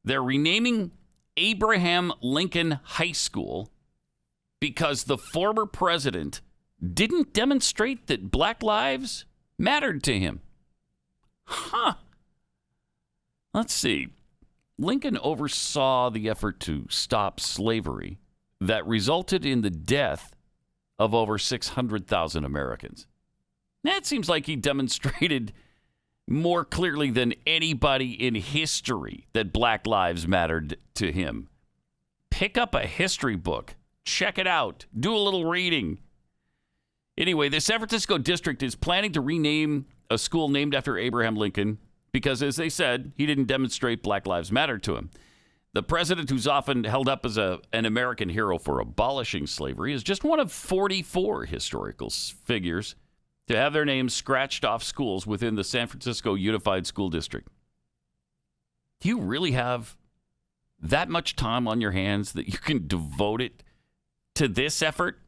They're renaming Abraham Lincoln High School because the former president didn't demonstrate that black lives mattered to him. Huh. Let's see. Lincoln oversaw the effort to stop slavery that resulted in the death of over 600,000 Americans. That seems like he demonstrated more clearly than anybody in history that black lives mattered to him. Pick up a history book. Check it out. Do a little reading. Anyway, the San Francisco district is planning to rename a school named after Abraham Lincoln because, as they said, he didn't demonstrate black lives mattered to him. The president, who's often held up as an American hero for abolishing slavery, is just one of 44 historical figures to have their names scratched off schools within the San Francisco Unified School District. Do you really have that much time on your hands that you can devote it to this effort?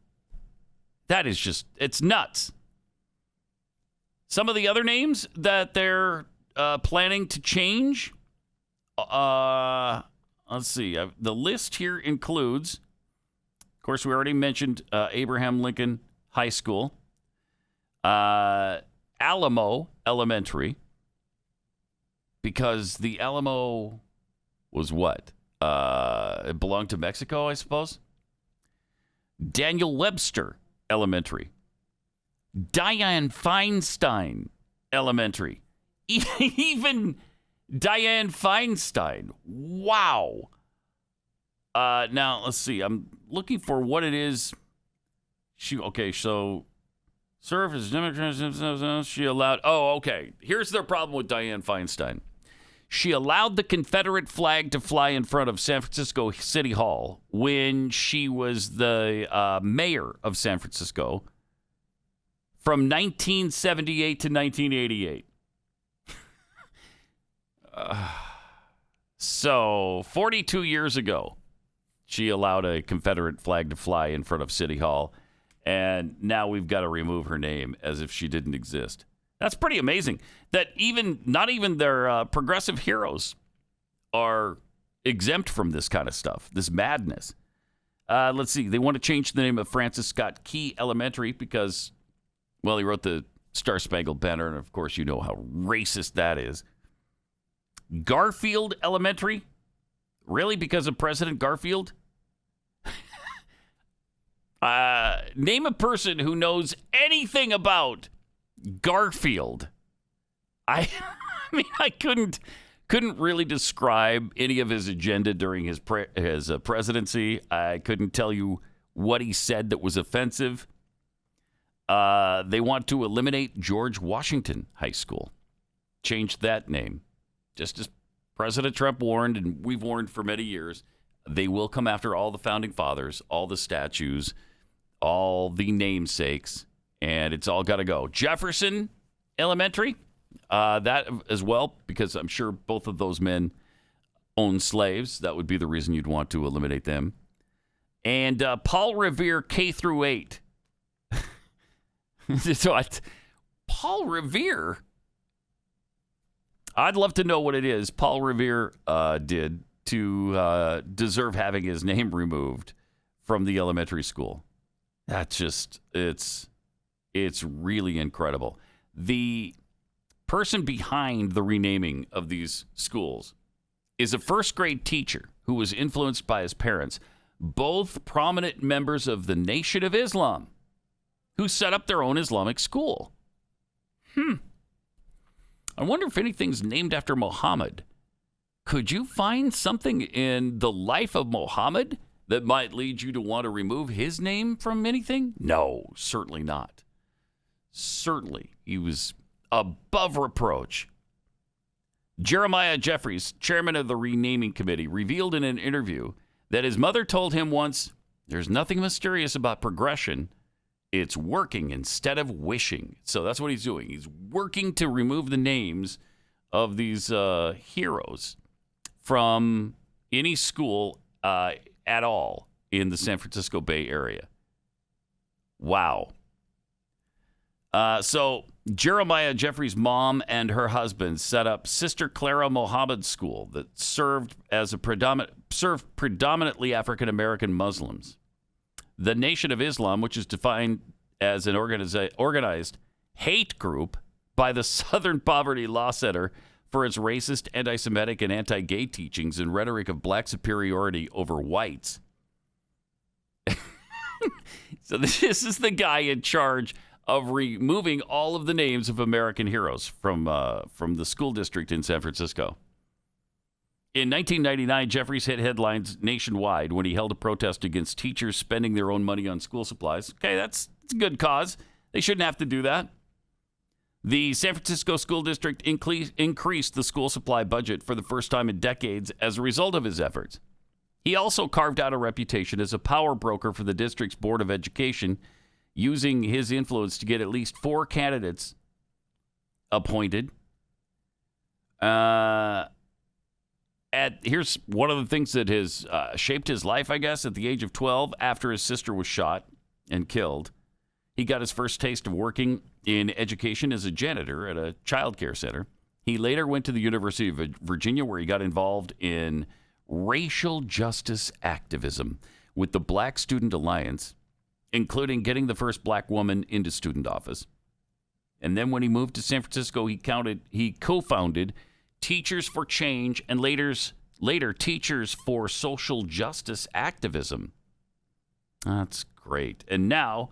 That is just, it's nuts. Some of the other names that they're planning to change, let's see. The list here includes, of course, we already mentioned Abraham Lincoln High School, Alamo Elementary, because the Alamo was what? It belonged to Mexico, I suppose. Daniel Webster Elementary. Dianne Feinstein Elementary. Even Dianne Feinstein. Wow. Now, let's see. I'm looking for what it is. So serve as Democrat. She allowed. Oh, okay. Here's their problem with Dianne Feinstein. She allowed the Confederate flag to fly in front of San Francisco City Hall when she was the mayor of San Francisco from 1978 to 1988. So 42 years ago, she allowed a Confederate flag to fly in front of City Hall, and now we've got to remove her name as if she didn't exist. That's pretty amazing that not even their progressive heroes are exempt from this kind of stuff, this madness. Let's see. They want to change the name of Francis Scott Key Elementary because, well, he wrote the Star-Spangled Banner, and of course you know how racist that is. Garfield Elementary? Really? Because of President Garfield? Name a person who knows anything about Garfield. I mean, I couldn't really describe any of his agenda during his presidency. I couldn't tell you what he said that was offensive. They want to eliminate George Washington High School. Change that name. Just as President Trump warned, and we've warned for many years, they will come after all the founding fathers, all the statues, all the namesakes, and it's all got to go. Jefferson Elementary, that as well, because I'm sure both of those men owned slaves. That would be the reason you'd want to eliminate them. And Paul Revere K through 8. So Paul Revere, I'd love to know what it is Paul Revere did to deserve having his name removed from the elementary school. That's just, it's really incredible. The person behind the renaming of these schools is a first grade teacher who was influenced by his parents, both prominent members of the Nation of Islam, who set up their own Islamic school. I wonder if anything's named after Muhammad. Could you find something in the life of Muhammad that might lead you to want to remove his name from anything? No, certainly not. Certainly, he was above reproach. Jeremiah Jeffries, chairman of the renaming committee, revealed in an interview that his mother told him once, "There's nothing mysterious about progression. It's working instead of wishing." So that's what he's doing. He's working to remove the names of these heroes from any school at all in the San Francisco Bay Area. Wow. So Jeremiah Jeffries' mom and her husband set up Sister Clara Mohammed School that served predominantly African American Muslims. The Nation of Islam, which is defined as an organized hate group by the Southern Poverty Law Center for its racist, anti-Semitic, and anti-gay teachings and rhetoric of black superiority over whites. So this is the guy in charge of removing all of the names of American heroes from the school district in San Francisco. In 1999, Jeffries hit headlines nationwide when he held a protest against teachers spending their own money on school supplies. Okay, that's a good cause. They shouldn't have to do that. The San Francisco School District increased the school supply budget for the first time in decades as a result of his efforts. He also carved out a reputation as a power broker for the district's Board of Education, using his influence to get at least 4 candidates appointed. Here's one of the things that has shaped his life, I guess. At the age of 12, after his sister was shot and killed, he got his first taste of working in education as a janitor at a child care center. He later went to the University of Virginia, where he got involved in racial justice activism with the Black Student Alliance, including getting the first black woman into student office. And then when he moved to San Francisco, he co-founded Teachers for Change and later Teachers for Social Justice Activism. That's great. And now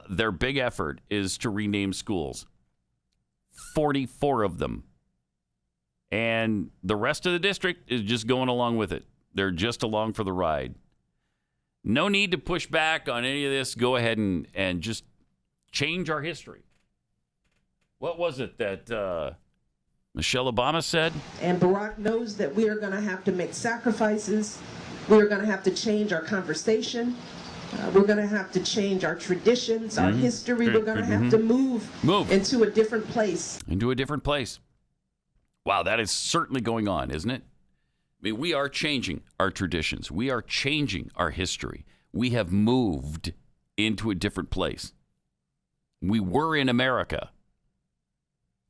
their big effort is to rename schools. 44 of them. And the rest of the district is just going along with it. They're just along for the ride. No need to push back on any of this. Go ahead and just change our history. What was it that Michelle Obama said? And Barack knows that we are going to have to make sacrifices. We are going to have to change our conversation. We're going to have to change our traditions, our history. We're going to have to move into a different place. Into a different place. Wow, that is certainly going on, isn't it? I mean, we are changing our traditions. We are changing our history. We have moved into a different place. We were in America,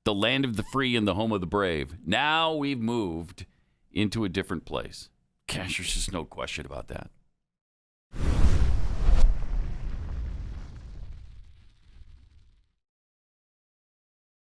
the land of the free and the home of the brave. Now we've moved into a different place. Gosh, there's just no question about that.